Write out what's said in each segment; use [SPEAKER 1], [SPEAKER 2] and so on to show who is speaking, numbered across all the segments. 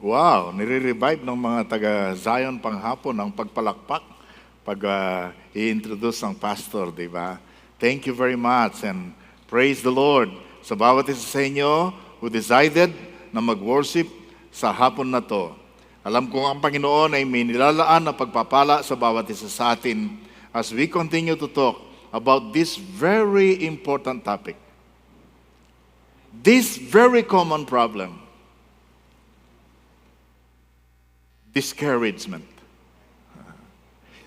[SPEAKER 1] Wow, nire-revive ng mga taga-Zion panghapon ang pagpalakpak pag i-introduce ang pastor, di ba? Thank you very much and praise the Lord sa bawat isa sa inyo who decided na mag-worship sa hapon na to. Alam ko ang Panginoon ay may nilalaan na pagpapala sa bawat isa sa atin as we continue to talk about this very important topic. This very common problem. Discouragement.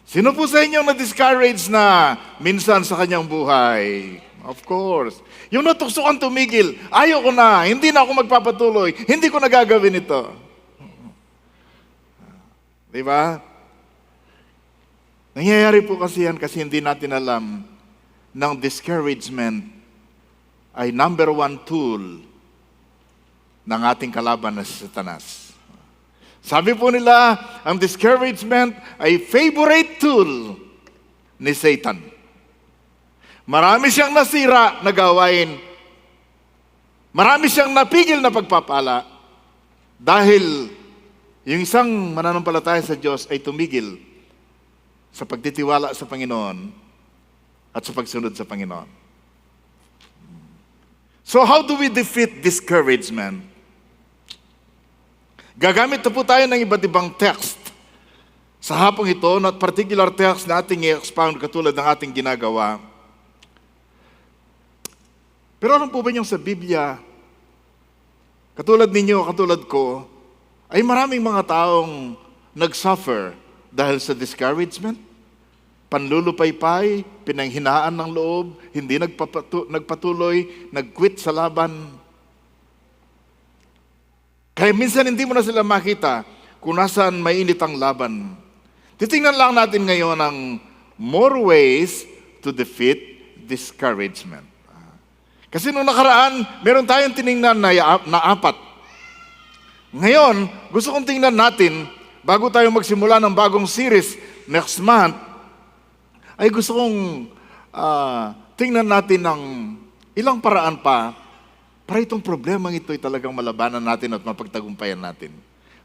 [SPEAKER 1] Sino po sa inyo na-discourage na minsan sa kanyang buhay? Of course. Yung natuksokan tumigil, ayoko na, hindi na ako magpapatuloy, hindi ko nagagawin ito. Di ba? Nangyayari po kasi yan kasi hindi natin alam ng discouragement ay number one tool ng ating kalaban na si Satanas. Sabi po nila, ang discouragement ay favorite tool ni Satan. Marami siyang nasira na gawain. Marami siyang napigil na pagpapala dahil yung isang mananampalataya sa Diyos ay tumigil sa pagtitiwala sa Panginoon at sa pagsunod sa Panginoon. So how do we defeat discouragement? Gagamit na po tayo ng iba't ibang text sa hapong ito, not particular text na ating i-expound katulad ng ating ginagawa. Pero alam po ba niyo sa Biblia, katulad ninyo, katulad ko, ay maraming mga taong nag-suffer dahil sa discouragement, panlulupaypay, pinanghinaan ng loob, hindi nagpatuloy, nag-quit sa laban. Kaya minsan hindi mo na sila makita kung nasaan mainit ang laban. Titingnan lang natin ngayon ang more ways to defeat discouragement. Kasi nung nakaraan, meron tayong tiningnan na apat. Ngayon, gusto kong tingnan natin, bago tayo magsimula ng bagong series next month, ay gusto kong tingnan natin ng ilang paraan pa para itong problema ito ay talagang malabanan natin at mapagtagumpayan natin.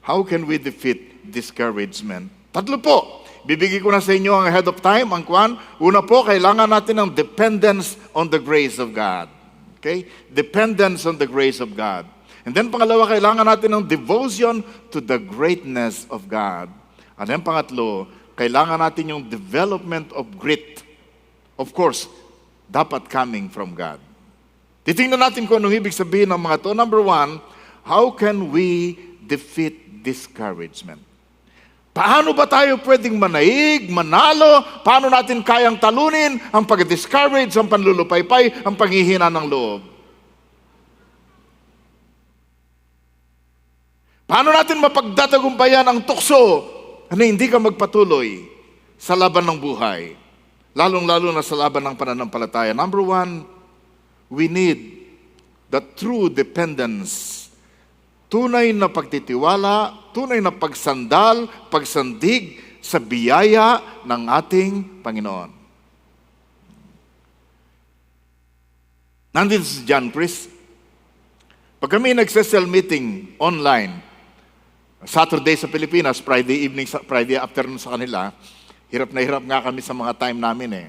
[SPEAKER 1] How can we defeat discouragement? Tatlo po. Bibigay ko na sa inyo ang ahead of time, ang kwan. Una po, kailangan natin ng dependence on the grace of God. Okay? Dependence on the grace of God. And then pangalawa, kailangan natin ng devotion to the greatness of God. And then pangatlo, kailangan natin yung development of grit. Of course, dapat coming from God. Titingnan natin kung anong ibig sabihin ng mga to. Number one, how can we defeat discouragement? Paano ba tayo pwedeng manaig, manalo? Paano natin kayang talunin ang pag-discourage, ang panlulupaypay, ang panghihina ng loob? Paano natin mapagdatagumpayan ang tukso na hindi ka magpatuloy sa laban ng buhay? Lalong-lalo na sa laban ng pananampalataya. Number one, we need the true dependence. Tunay na pagtitiwala, tunay na pagsandal, pagsandig sa biyaya ng ating Panginoon. Nandito si John Chris. Pag kami nagse-cell meeting online, Saturday sa Pilipinas, Friday evening, Friday afternoon sa kanila, hirap na hirap nga kami sa mga time namin eh.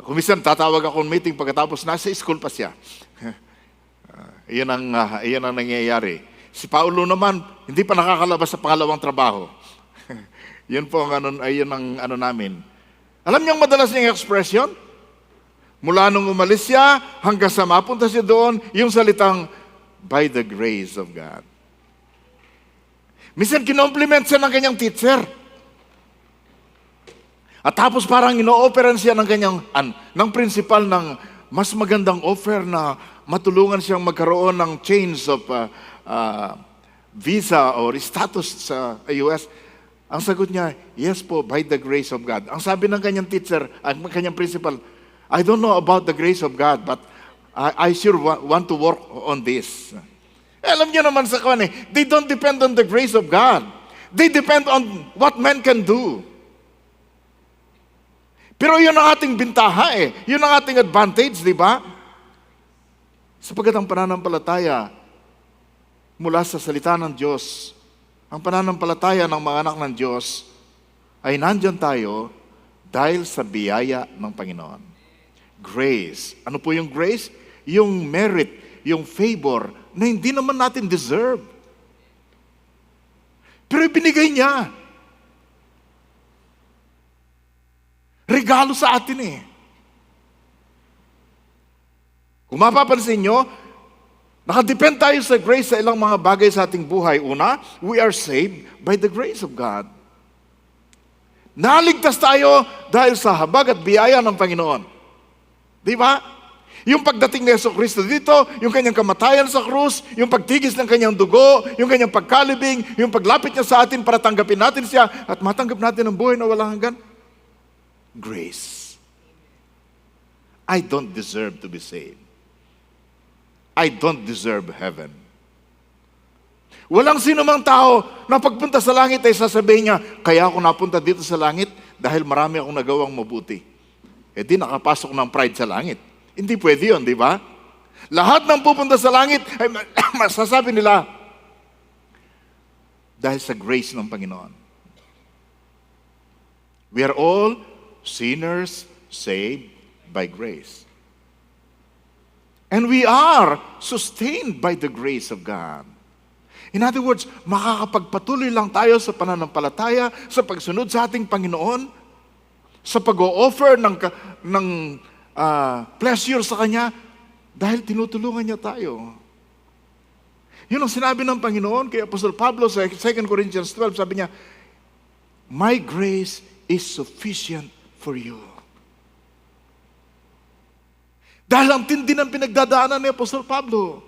[SPEAKER 1] Kung minsan tatawag ako ng meeting pagkatapos nasa school pa siya. Iyan ang nangyayari. Si Paulo naman, hindi pa nakakalabas sa pangalawang trabaho. Yun po ang ano namin. Alam niyang madalas niyang expression? Mula nung umalis siya, hanggang sa mapunta siya doon, yung salitang, by the grace of God. Minsan kinompliment siya ng kanyang teacher. At tapos parang ino-offeran siya ng kanyang, ng principal ng mas magandang offer na matulungan siyang magkaroon ng change of visa or status sa US. Ang sagot niya, yes po, by the grace of God. Ang sabi ng kanyang teacher, ang kanyang principal, I don't know about the grace of God, but I sure want to work on this. Alam niyo naman sa kanya, they don't depend on the grace of God. They depend on what man can do. Pero yun ang ating bintaha eh. Yun ang ating advantage, di ba? Sapagkat ang pananampalataya mula sa salita ng Diyos, ang pananampalataya ng mga anak ng Diyos, ay nandyan tayo dahil sa biyaya ng Panginoon. Grace. Ano po yung grace? Yung merit, yung favor na hindi naman natin deserve. Pero ibinigay niya. Regalo sa atin eh. Kung mapapansin nyo, nakadepend tayo sa grace sa ilang mga bagay sa ating buhay. Una, we are saved by the grace of God. Naligtas tayo dahil sa habag at biyaya ng Panginoon. Di ba? Yung pagdating ni Jesucristo dito, yung kanyang kamatayan sa krus, yung pagtigis ng kanyang dugo, yung kanyang pagkalibing, yung paglapit niya sa atin para tanggapin natin siya at matanggap natin ang buhay na walang hanggan. Grace. I don't deserve to be saved. I don't deserve heaven. Walang sino mang tao na pagpunta sa langit ay sasabihin niya, kaya ako napunta dito sa langit dahil marami akong nagawang mabuti. Eh di nakapasok ng pride sa langit. Hindi pwede yun, di ba? Lahat ng pupunta sa langit ay masasabi nila, dahil sa grace ng Panginoon. We are all sinners saved by grace. And we are sustained by the grace of God. In other words, makakapagpatuloy lang tayo sa pananampalataya, sa pagsunod sa ating Panginoon, sa pag-o-offer ng pleasure sa Kanya, dahil tinutulungan niya tayo. Yun ang sinabi ng Panginoon kay Apostol Pablo sa 2 Corinthians 12, sabi niya, my grace is sufficient for you. Dahil ang tindi ng pinagdadaanan ni Apostol Pablo.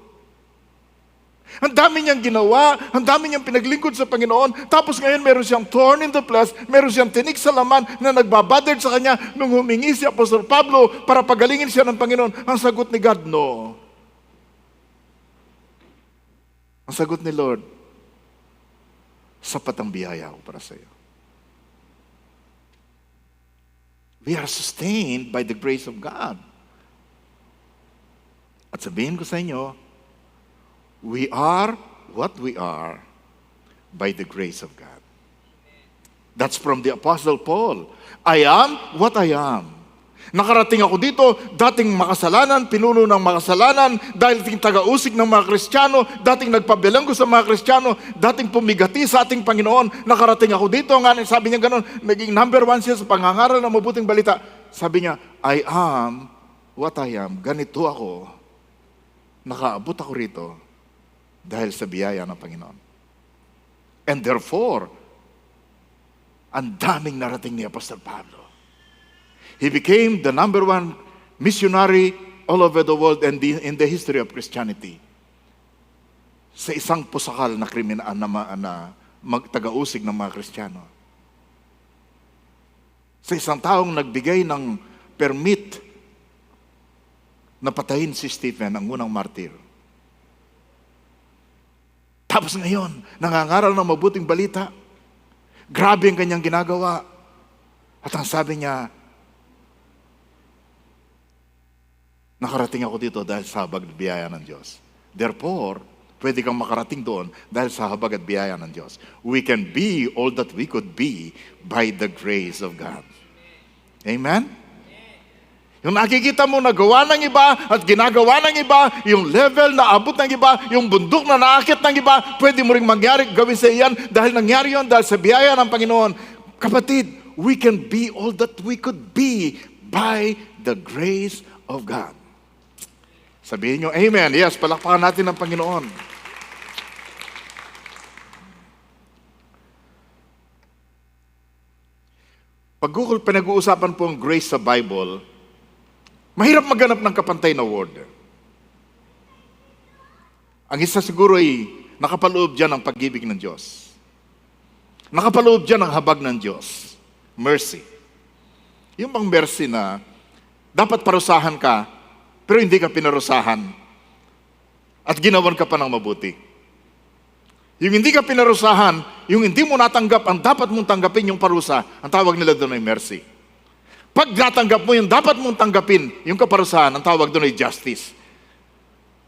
[SPEAKER 1] Ang dami niyang ginawa, ang dami niyang pinaglingkod sa Panginoon, tapos ngayon meron siyang thorn in the flesh, meron siyang tinik sa laman na nagbabothered sa kanya nung humingi si Apostol Pablo para pagalingin siya ng Panginoon. Ang sagot ni God, no. Ang sagot ni Lord, sapat ang biyaya ko para sa iyo. We are sustained by the grace of God. At sabihin ko sa inyo, we are what we are by the grace of God. That's from the Apostle Paul. I am what I am. Nakarating ako dito, dating makasalanan, pinuno ng makasalanan, dating taga-usig ng mga Kristiyano, dating nagpabilanggo sa mga Kristiyano, dating pumigati sa ating Panginoon. Nakarating ako dito, nga sabi niya gano'n, naging number 1 siya sa pangangaral ng mabuting balita. Sabi niya, I am what I am. Ganito ako. Nakaabot ako rito dahil sa biyaya ng Panginoon. And therefore, ang daming narating ni Apostol Pablo. He became the number 1 missionary all over the world and in the history of Christianity. Sa isang pusakal na kriminal na magtaga-usig ng mga Kristiyano. Sa isang taong nagbigay ng permit na patayin si Stephen, ang unang martir. Tapos ngayon, nangangaral ng mabuting balita. Grabe ang kanyang ginagawa. At ang sabi niya, nakarating ako dito dahil sa habag at biyaya ng Diyos. Therefore, pwede kang makarating doon dahil sa habag at biyaya ng Diyos. We can be all that we could be by the grace of God. Amen? Yung nakikita mo nagawa ng iba at ginagawa ng iba, yung level na abot ng iba, yung bundok na naakit ng iba, pwede mo rin mangyari, gawin sa iyan dahil nangyari yun dahil sa biyaya ng Panginoon. Kapatid, we can be all that we could be by the grace of God. Sabihin nyo, Amen. Yes, palakpakan natin ang Panginoon. Pag pinag-uusapan po ang grace sa Bible, mahirap maghanap ng kapantay na word. Ang isa siguro ay nakapaloob dyan ang pag-ibig ng Diyos. Nakapaloob dyan ang habag ng Diyos. Mercy. Yung bang mercy na dapat parusahan ka, pero hindi ka pinarusahan at ginawan ka pa ng mabuti. Yung hindi ka pinarusahan, yung hindi mo natanggap ang dapat mong tanggapin yung parusa, ang tawag nila doon ay mercy. Pag natanggap mo yung dapat mong tanggapin, yung kaparusahan, ang tawag doon ay justice.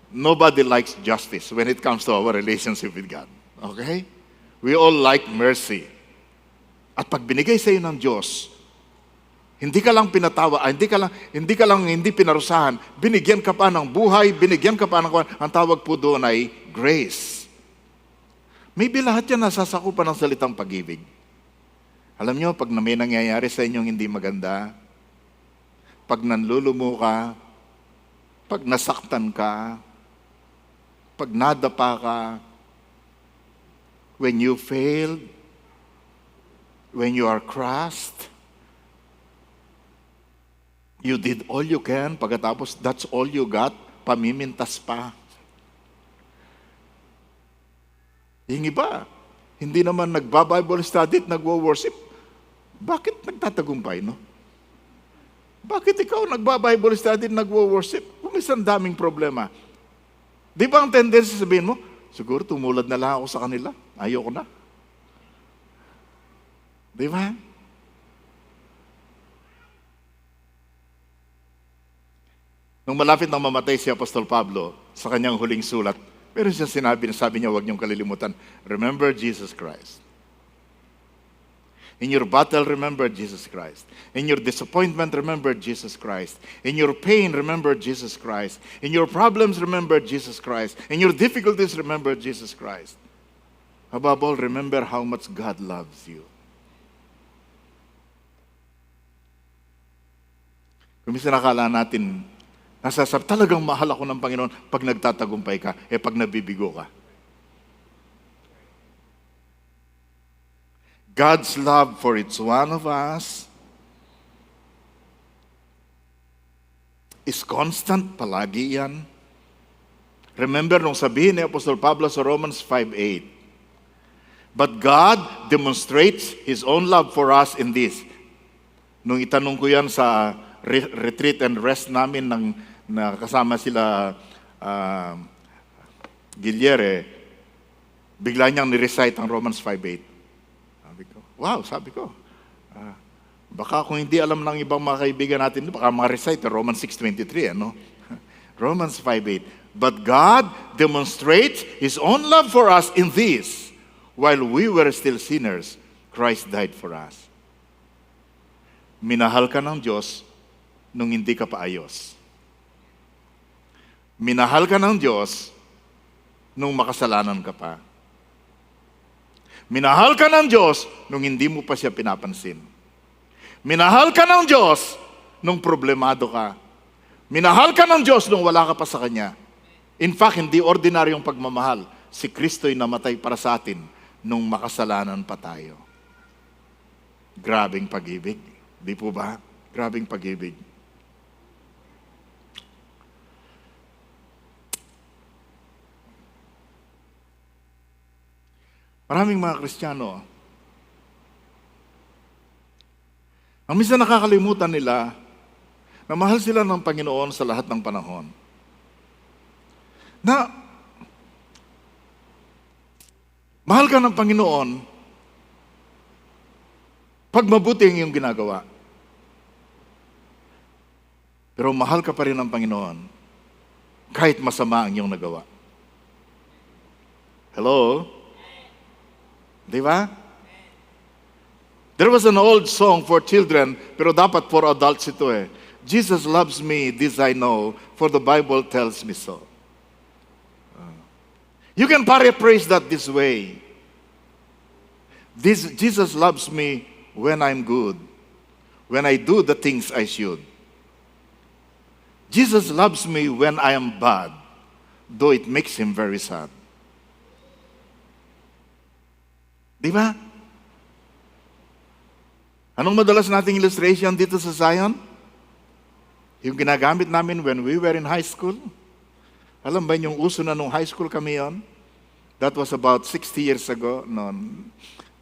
[SPEAKER 1] Nobody likes justice when it comes to our relationship with God. Okay? We all like mercy. At pag binigay sa iyo ng Diyos, hindi ka lang pinatawa, hindi pinarusahan, binigyan ka pa ng buhay, binigyan ka pa ng ang tawag po doon ay grace. Maybe lahat yan nasasakupan ng salitang pag-ibig. Alam nyo, pag may nangyayari sa inyong hindi maganda, pag nanlulumo ka, pag nasaktan ka, pag nadapa ka, when you failed, when you are crushed, you did all you can, pagkatapos that's all you got, pamimintas pa. Yung iba, hindi naman nagba-Bible study at nagwo-worship. Bakit nagtatagumpay, no? Bakit ikaw nagba-Bible study at nagwo-worship? Kumisan daming problema. Di ba ang tendency sabihin mo, siguro tumulad na lang ako sa kanila, ayoko na. Di ba? Nung malapit nang mamatay si Apostol Pablo sa kanyang huling sulat, meron siya sabi niya, huwag niyong kalilimutan, remember Jesus Christ. In your battle, remember Jesus Christ. In your disappointment, remember Jesus Christ. In your pain, remember Jesus Christ. In your problems, remember Jesus Christ. In your difficulties, remember Jesus Christ. Above all, remember how much God loves you. Kung minsan nakala natin, talagang mahal ako ng Panginoon pag nagtatagumpay ka, pag nabibigo ka. God's love for each one of us is constant, palagi yan. Remember nung sabihin ni Apostol Pablo sa Romans 5:8, but God demonstrates His own love for us in this. Nung itanong ko yan sa retreat and rest namin na kasama sila Guilliere, bigla niyang ni-recite ang Romans 5:8. Sabi ko, baka kung hindi alam ng ibang mga kaibigan natin, baka ma-recite Romans 6:23, ano? Romans 5:8. But God demonstrates His own love for us in this, while we were still sinners, Christ died for us. Minahal ka ng Diyos nung hindi ka pa ayos. Minahal ka ng Diyos nung makasalanan ka pa. Minahal ka ng Diyos nung hindi mo pa siya pinapansin. Minahal ka ng Diyos nung problemado ka. Minahal ka ng Diyos nung wala ka pa sa Kanya. In fact, hindi ordinaryong pagmamahal. Si Kristo'y namatay para sa atin nung makasalanan pa tayo. Grabing pag-ibig. Di po ba? Grabing pag-ibig. Maraming mga Kristiyano, ang minsan nakakalimutan nila na mahal sila ng Panginoon sa lahat ng panahon. Na mahal ka ng Panginoon pag mabuti ang iyong ginagawa. Pero mahal ka pa rin ng Panginoon kahit masama ang iyong nagawa. Hello? Di ba? There was an old song for children, pero dapat for adults ito eh. Jesus loves me, this I know, for the Bible tells me so. You can paraphrase that this way. Jesus loves me when I'm good, when I do the things I should. Jesus loves me when I am bad, though it makes Him very sad. Di ba? Anong madalas nating illustration dito sa Zion? Yung ginagamit namin when we were in high school. Alam ba yung uso na nung high school kami yon? That was about 60 years ago. No,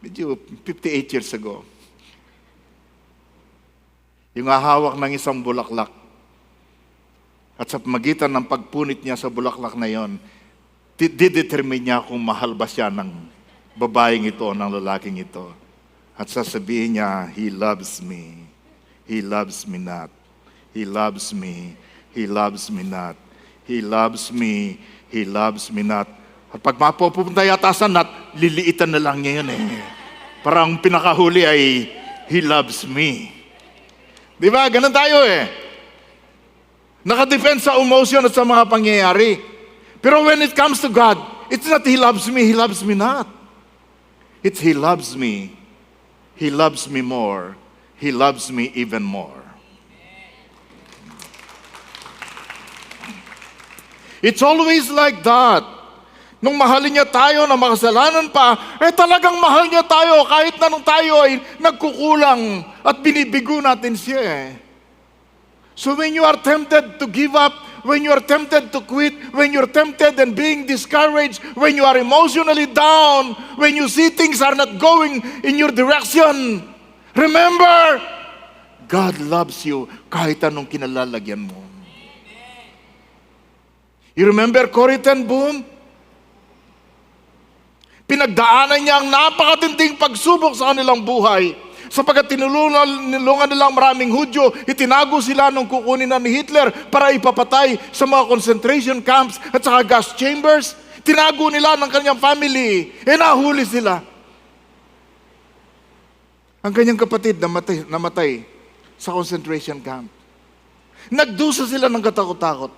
[SPEAKER 1] medyo 58 years ago. Yung hahawak ng isang bulaklak. At sa magitan ng pagpunit niya sa bulaklak na yon, didetermine niya kung mahal ba siya ng babaeng ito, ng lalaking ito. At sasabihin niya, He loves me. He loves me not. He loves me. He loves me not. He loves me. He loves me not. At pag mapupunta yata sa not, liliitan na lang niya yun eh. Parang pinakahuli ay, He loves me. Di ba? Ganun tayo eh. Nakadepend sa emotion at sa mga pangyayari. Pero when it comes to God, it's not He loves me not. It's He loves me. He loves me more. He loves me even more. It's always like that. Nung mahalin niya tayo na makasalanan pa, talagang mahal niya tayo kahit na nung tayo ay nagkukulang at binibigo natin siya eh. So when you are tempted to give up, when you are tempted to quit, when you're tempted and being discouraged, when you are emotionally down, when you see things are not going in your direction, remember, God loves you kahit anong kinalalagyan mo. You remember Corrie ten Boom? Pinagdaanan niya ang napakatinding pagsubok sa kanilang buhay. Sapagkat tinulungan nilang maraming Hudyo, itinago sila nung kukunin na ni Hitler para ipapatay sa mga concentration camps at saka gas chambers. Tinago nila ng kanyang family. Nahuli sila. Ang kanyang kapatid namatay sa concentration camp. Nagdusa sila ng katakot-takot.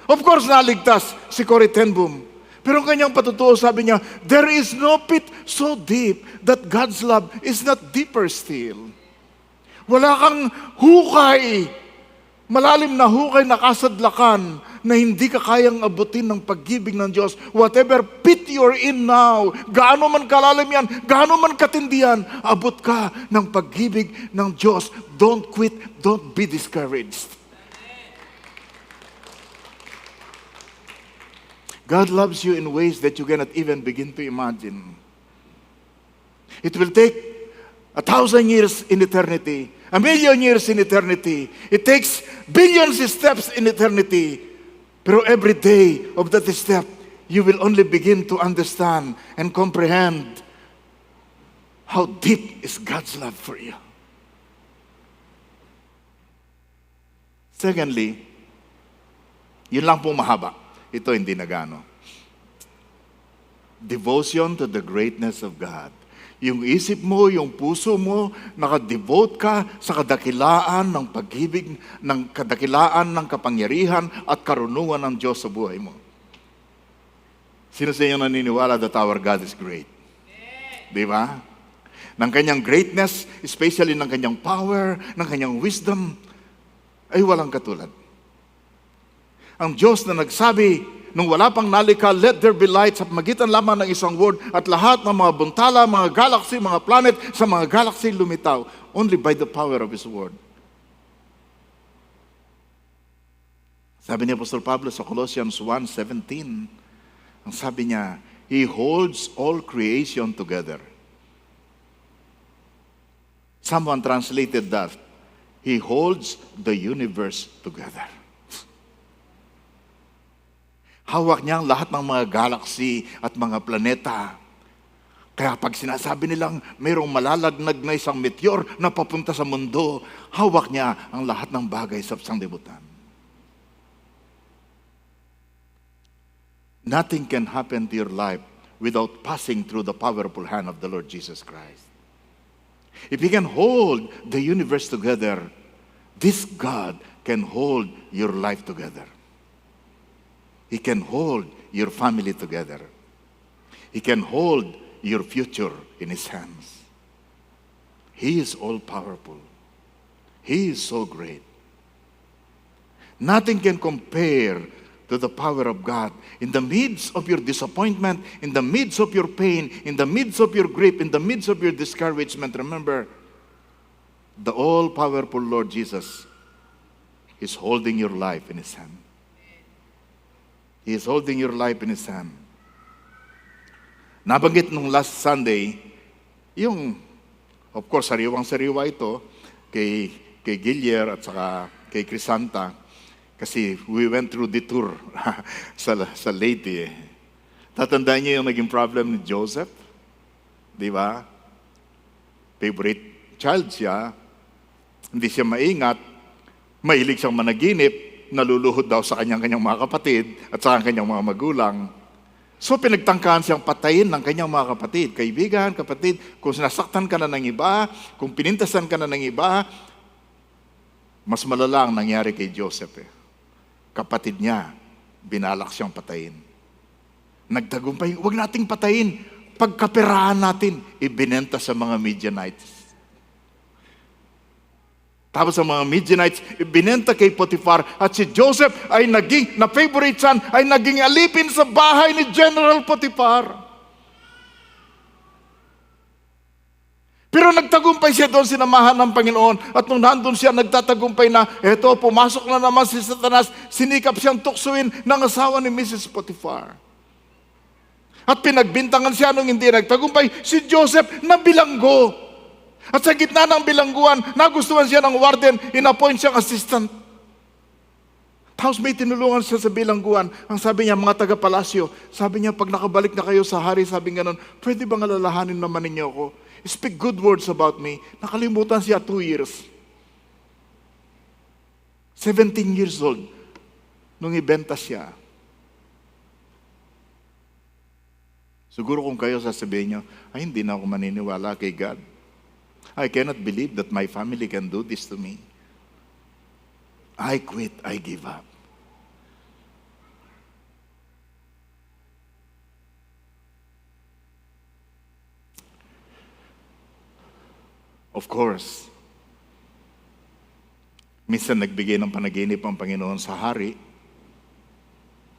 [SPEAKER 1] Of course, naligtas si Corrie ten Boom. Pero ang kanyang patutuo, sabi niya, there is no pit so deep that God's love is not deeper still. Wala kang hukay, malalim na hukay na kasadlakan na hindi ka kayang abutin ng pag-ibig ng Diyos. Whatever pit you're in now, gaano man kalalim yan, gaano man katindihan, abot ka ng pag-ibig ng Diyos. Don't quit, don't be discouraged. God loves you in ways that you cannot even begin to imagine. It will take 1,000 years in eternity, 1,000,000 years in eternity. It takes billions of steps in eternity. Pero every day of that step, you will only begin to understand and comprehend how deep is God's love for you. Secondly, yun lang pong mahaba. Ito hindi nagano. Devotion to the greatness of God. Yung isip mo, yung puso mo, nakadevote ka sa kadakilaan ng pag-ibig, ng kadakilaan ng kapangyarihan at karunungan ng Diyos sa buhay mo. Sino sa inyo naniniwala that our God is great? Di ba? Ng kanyang greatness, especially ng kanyang power, ng kanyang wisdom, ay walang katulad. Ang Diyos na nagsabi, nung wala pang nalikha, let there be light, sa magitan lamang ng isang word, at lahat ng mga buntala, mga galaxy, mga planet, sa mga galaxy lumitaw, only by the power of His word. Sabi ni Apostol Pablo sa Colossians 1:17, ang sabi niya, He holds all creation together. Someone translated that, He holds the universe together. Hawak niya ang lahat ng mga galaxy at mga planeta. Kaya pag sinasabi nilang mayroong malalagnag na isang meteor na papunta sa mundo, hawak niya ang lahat ng bagay sa sanglibutan. Nothing can happen to your life without passing through the powerful hand of the Lord Jesus Christ. If He can hold the universe together, this God can hold your life together. He can hold your family together. He can hold your future in His hands. He is all-powerful. He is so great. Nothing can compare to the power of God. In the midst of your disappointment, in the midst of your pain, in the midst of your grief, in the midst of your discouragement, remember, the all-powerful Lord Jesus is holding your life in His hand. He is holding your life in His hand. Nabanggit nung last Sunday, yung, of course, sariwang-sariwa ito, kay Gilier at saka kay Crisanta, kasi we went through the tour sa Leyte. Tatandaan niyo yung naging problem ni Joseph? Di ba? Favorite child siya, hindi siya maingat, mahilig siyang managinip, naluluhod daw sa kanyang mga kapatid at sa kanyang mga magulang. So pinagtangkahan siyang patayin ng kanyang mga kapatid. Kaibigan, kapatid, kung sinasaktan ka na ng iba, kung pinintasan ka na ng iba, mas malala ang nangyari kay Joseph. Kapatid niya, binalak siyang patayin. Nagtagumpay, huwag nating patayin. Pagkaperahan natin, ibinenta sa mga Midianites. Tapos ang mga Midianites, ibinenta kay Potiphar at si Joseph ay na favorite son, ay naging alipin sa bahay ni General Potiphar. Pero nagtagumpay siya doon, sinamahan ng Panginoon. At nung nandun siya, nagtatagumpay na, eto, pumasok na naman si Satanas, sinikap siyang tuksuin ng asawa ni Mrs. Potiphar. At pinagbintangan siya nung hindi nagtagumpay, si Joseph na bilanggo. At sa gitna ng bilangguan, nagustuhan siya ng warden, in-appoint siyang assistant. Tapos may tinulungan siya sa bilangguan. Ang sabi niya, mga taga-palasyo, sabi niya, pag nakabalik na kayo sa hari, sabi nga nun, pwede bang alalahanin naman ninyo ako? Speak good words about me. Nakalimutan siya 2 years. 17 years old, nung ibenta siya. Siguro kung kayo sasabihin niyo, ay hindi na ako maniniwala kay God. I cannot believe that my family can do this to me. I quit, I give up. Of course, minsan nagbigay ng panaginip ang Panginoon sa hari.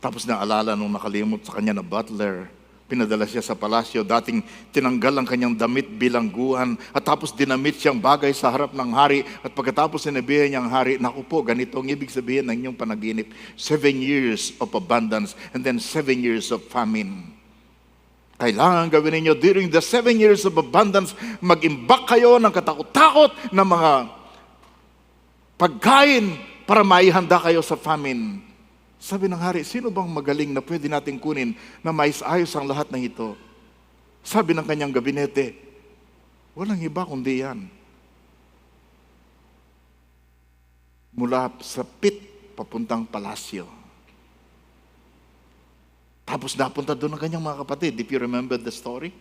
[SPEAKER 1] Tapos naalala nung nakalimot sa kanya na butler, pinadala siya sa palasyo, dating tinanggal ang kanyang damit bilangguan at tapos dinamit siyang bagay sa harap ng hari at pagkatapos sinabihan niyang hari, naku po, ganito ang ibig sabihin ng inyong panaginip, 7 years of abundance and then 7 years of famine. Kailangan gawin ninyo during the 7 years of abundance, mag-imbak kayo ng katakot-takot na mga pagkain para maihanda kayo sa famine. Sabi ng hari, sino bang magaling na pwede nating kunin na maisayos ang lahat ng ito? Sabi ng kanyang gabinete, walang iba kundi yan. Mula sa pit, papuntang palasyo. Tapos napunta doon ang kanyang mga kapatid. If you remember the story?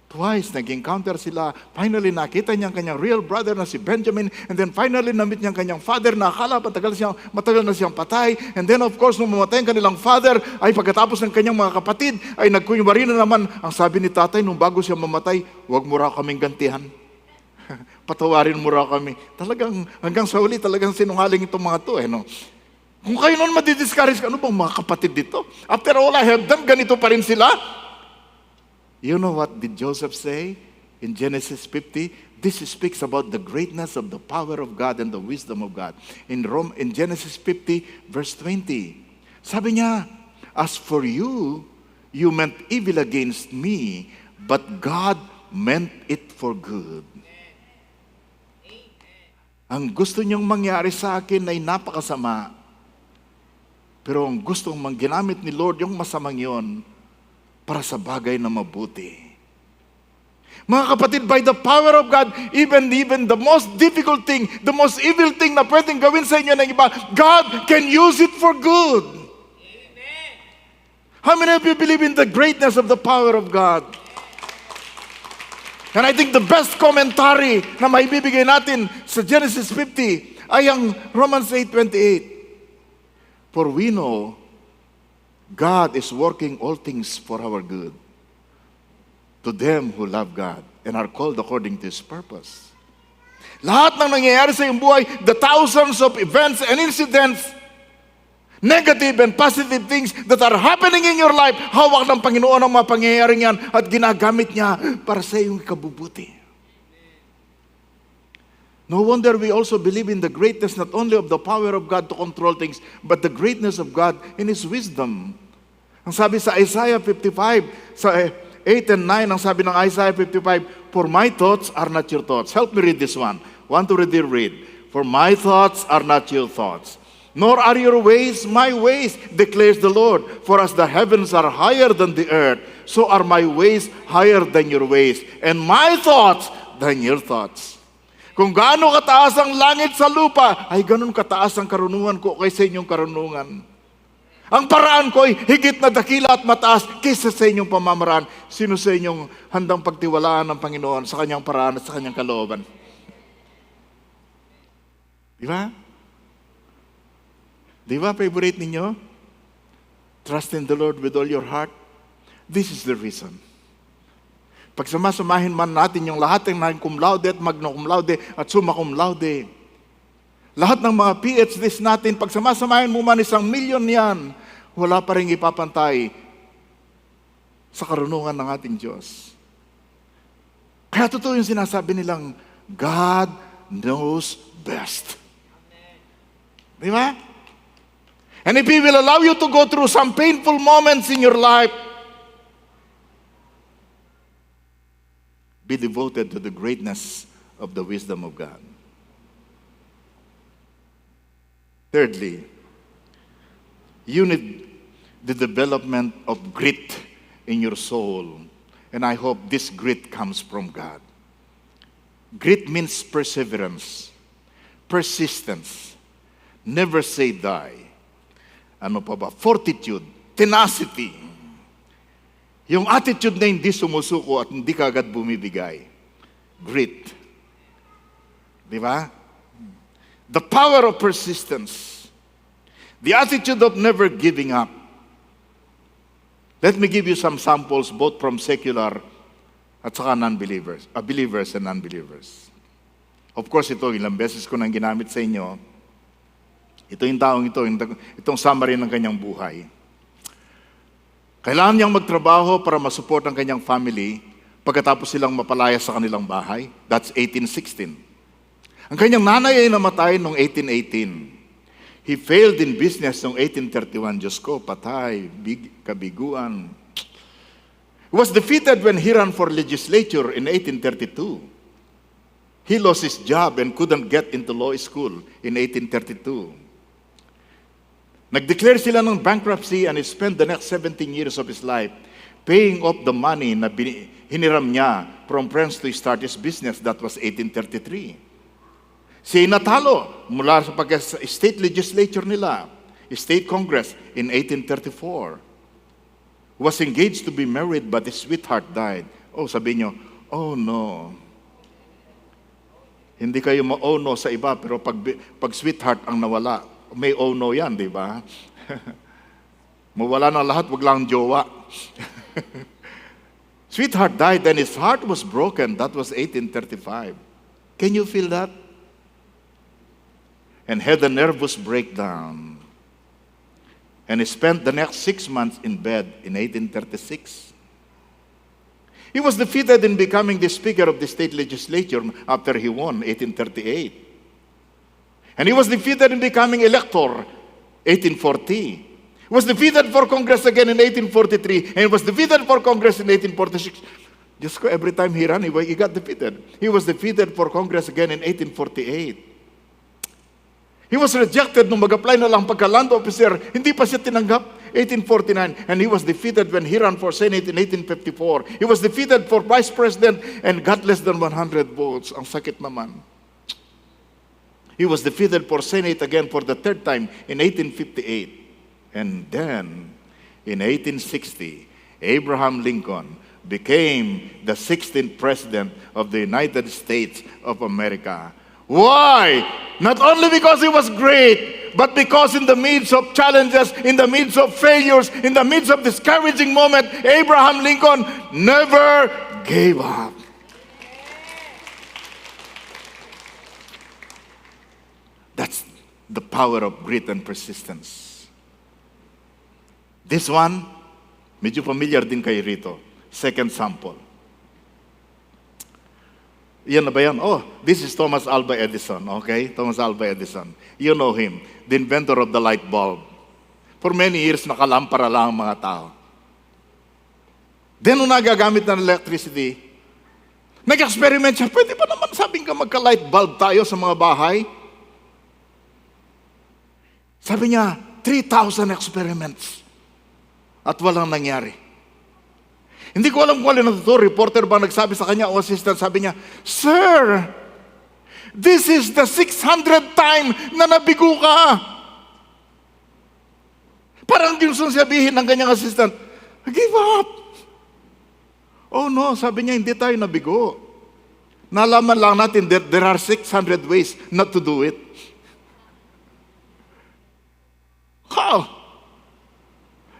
[SPEAKER 1] Twice, nag-encounter sila. Finally, nakita niya ang kanyang real brother na si Benjamin. And then finally, namit niya ang kanyang father na akala matagal na siyang patay. And then of course, nung mamatay ang kanilang father, ay pagkatapos ng kanyang mga kapatid, ay nagkunwari na naman. Ang sabi ni tatay, nung bago siya mamatay, huwag mo raw kaming gantihan. Patawarin mo raw kami. Talagang, hanggang sa huli, talagang sinungaling itong mga to. No? Kung kayo noon madidiscourage, ano bang mga kapatid dito? After all I have done, ganito pa rin sila. You know what did Joseph say in Genesis 50? This speaks about the greatness of the power of God and the wisdom of God. In Genesis 50, verse 20, sabi niya, as for you, you meant evil against me, but God meant it for good. Ang gusto niyong mangyari sa akin ay napakasama. Pero ang gusto mong ginamit ni Lord, yung masamang yon, para sa bagay na mabuti. Mga kapatid, by the power of God, even the most difficult thing, the most evil thing na pwedeng gawin sa inyo ng iba, God can use it for good. Amen. How many of you believe in the greatness of the power of God? And I think the best commentary na maibibigay natin sa Genesis 50 ay ang Romans 8:28. For we know God is working all things for our good to them who love God and are called according to His purpose. Lahat ng nangyayari sa iyong buhay, the thousands of events and incidents, negative and positive things that are happening in your life, hawak ng Panginoon ang mga pangyayaring yan at ginagamit niya para sa iyong kabubuti. No wonder we also believe in the greatness not only of the power of God to control things, but the greatness of God in His wisdom. Ang sabi sa Isaiah 55, sa 8 and 9, ang sabi ng Isaiah 55, for my thoughts are not your thoughts. Help me read this one. Want to read? For my thoughts are not your thoughts, nor are your ways my ways, declares the Lord. For as the heavens are higher than the earth, so are my ways higher than your ways, and my thoughts than your thoughts. Kung gaano kataas ang langit sa lupa, ay ganun kataas ang karunungan ko kaysa inyong karunungan. Ang paraan ko ay higit na dakila at mataas kaysa sa inyong pamamaraan. Sino sa inyong handang pagtiwalaan ng Panginoon sa kanyang paraan at sa kanyang kalooban? Di ba? Di ba favorite ninyo? Trust in the Lord with all your heart. This is the reason. Pag samasamahin man natin yung lahat ng naging cum laude at magna cum laude at summa cum laude, lahat ng mga PhDs natin, pag samasamahin mo man 1,000,000 yan, wala pa rin ipapantay sa karunungan ng ating Diyos. Kaya totoo yung sinasabi nilang, God knows best. Di ba? And if He will allow you to go through some painful moments in your life, be devoted to the greatness of the wisdom of God. Thirdly, you need the development of grit in your soul. And I hope this grit comes from God. Grit means perseverance, persistence, never say die. Ano pa ba? Fortitude, tenacity. Yung attitude na hindi sumusuko at hindi ka agad bumibigay. Grit. Di ba? The power of persistence. The attitude of never giving up. Let me give you some samples both from secular at saka non-believers, believers and non-believers. Of course, ito, ilang beses ko nang ginamit sa inyo. Ito yung taong ito, itong summary ng kanyang buhay. Kailangan niyang magtrabaho para masupport ang kanyang family pagkatapos silang mapalaya sa kanilang bahay. That's 1816. Ang kanyang nanay ay namatay noong 1818. He failed in business noong 1831. Diyos ko, patay, kabiguan. He was defeated when he ran for legislature in 1832. He lost his job and couldn't get into law school in 1832. Nag-declare sila ng bankruptcy and he spent the next 17 years of his life paying off the money na hiniram niya from friends to start his business. That was 1833. Siya natalo mula sa state legislature nila, state congress in 1834. Was engaged to be married but his sweetheart died. Oh, sabi niyo, oh no. Hindi kayo ma-oh no sa iba, pero pag sweetheart ang nawala, may oh no yan, di ba? Mawala na lahat, wag lang jowa. Sweetheart died and his heart was broken. That was 1835. Can you feel that? And had a nervous breakdown. And he spent the next 6 months in bed in 1836. He was defeated in becoming the Speaker of the state legislature after he won, 1838. And he was defeated in becoming elector, 1840. He was defeated for Congress again in 1843. And he was defeated for Congress in 1846. Just every time he ran, he got defeated. He was defeated for Congress again in 1848. He was rejected nung mag-apply na lang pagka-land officer. Hindi pa siya tinanggap, 1849. And he was defeated when he ran for Senate in 1854. He was defeated for Vice President and got less than 100 votes. Ang sakit naman. He was defeated for Senate again for the third time in 1858. And then, in 1860, Abraham Lincoln became the 16th President of the United States of America. Why? Not only because he was great, but because in the midst of challenges, in the midst of failures, in the midst of discouraging moment, Abraham Lincoln never gave up. That's the power of grit and persistence. This one, medyo familiar din kayo rito. Second sample. Yan na ba yan? Oh, this is Thomas Alva Edison, okay? Thomas Alva Edison. You know him, the inventor of the light bulb. For many years, nakalampara lang ang mga tao. Then, nung nagagamit ng electricity, nag-experiment siya, pwede ba naman sabing ka magka-light bulb tayo sa mga bahay? Sabi niya, 3,000 experiments. At walang nangyari. Hindi ko alam kung alin ito. Reporter ba nagsabi sa kanya o assistant, sabi niya, Sir, This is the 600th time na nabigo ka. Parang gusto sabihin ng kanyang assistant, give up. Oh no, sabi niya, hindi tayo nabigo. Nalaman lang natin that there are 600 ways not to do it. How?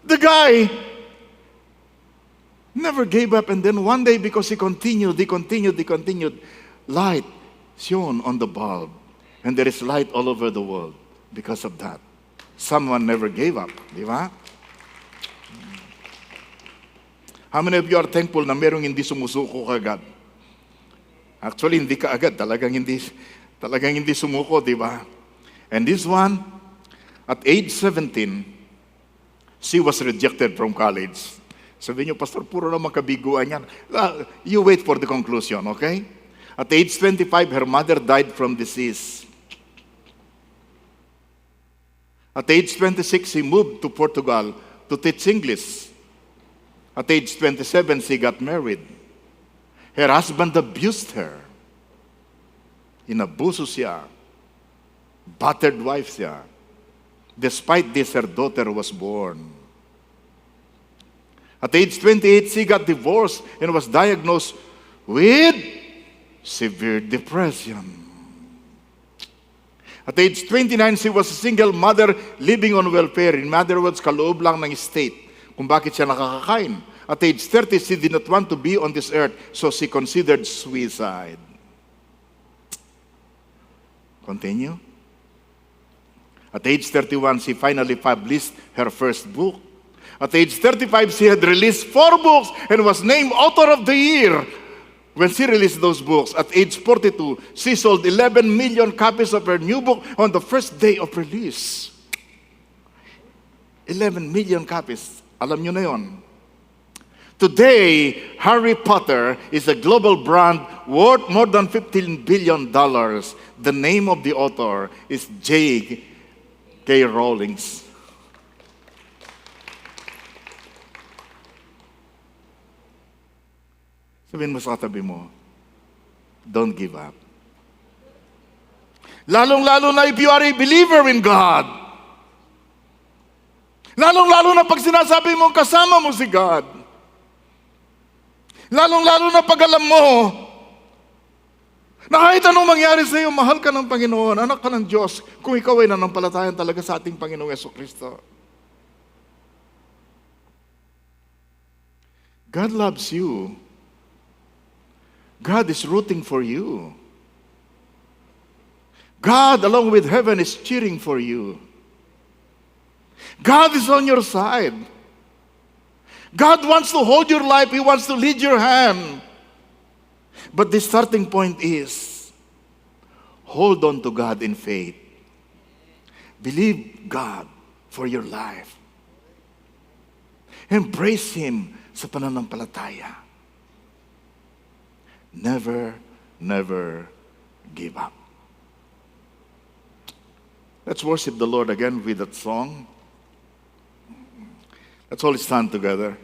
[SPEAKER 1] The guy never gave up, and then one day, because he continued, light shone on the bulb, and there is light all over the world because of that. Someone never gave up, di ba? How many of you are thankful na merong hindi sumusuko kagad? Actually, hindi ka agad. Talagang hindi sumuko, di ba? And this one, at age 17, she was rejected from college. Sabi niyo, Pastor, puro naman kabiguan yan. You wait for the conclusion, okay? At age 25, her mother died from disease. At age 26, she moved to Portugal to teach English. At age 27, she got married. Her husband abused her. Inabuso siya. Battered wife siya. Despite this, her daughter was born. At age 28, she got divorced and was diagnosed with severe depression. At age 29, she was a single mother living on welfare. In other words, kaloob lang ng state kung bakit siya nakakakain. At age 30, she did not want to be on this earth, so she considered suicide. Continue. At age 31, she finally published her first book. At age 35, she had released 4 books and was named Author of the Year. When she released those books, at age 42, she sold 11 million copies of her new book on the first day of release. 11 million copies. Alam nyo na yon. Today, Harry Potter is a global brand worth more than $15 billion. The name of the author is J.K. Rowling. Sabihin mo sa katabi mo, don't give up. Lalong-lalo na if you are a believer in God. Lalong-lalo na pag sinasabi mo kasama mo si God. Lalong-lalo na pag alam mo na kahit anong mangyari sa iyo, mahal ka ng Panginoon, anak ka ng Diyos, kung ikaw ay nanampalatayan talaga sa ating Panginoong Jesucristo. God loves you. God is rooting for you. God, along with heaven, is cheering for you. God is on your side. God wants to hold your life. He wants to lead your hand. But the starting point is, hold on to God in faith. Believe God for your life. Embrace Him sa pananampalataya. Never, never give up. Let's worship the Lord again with that song. Let's all stand together.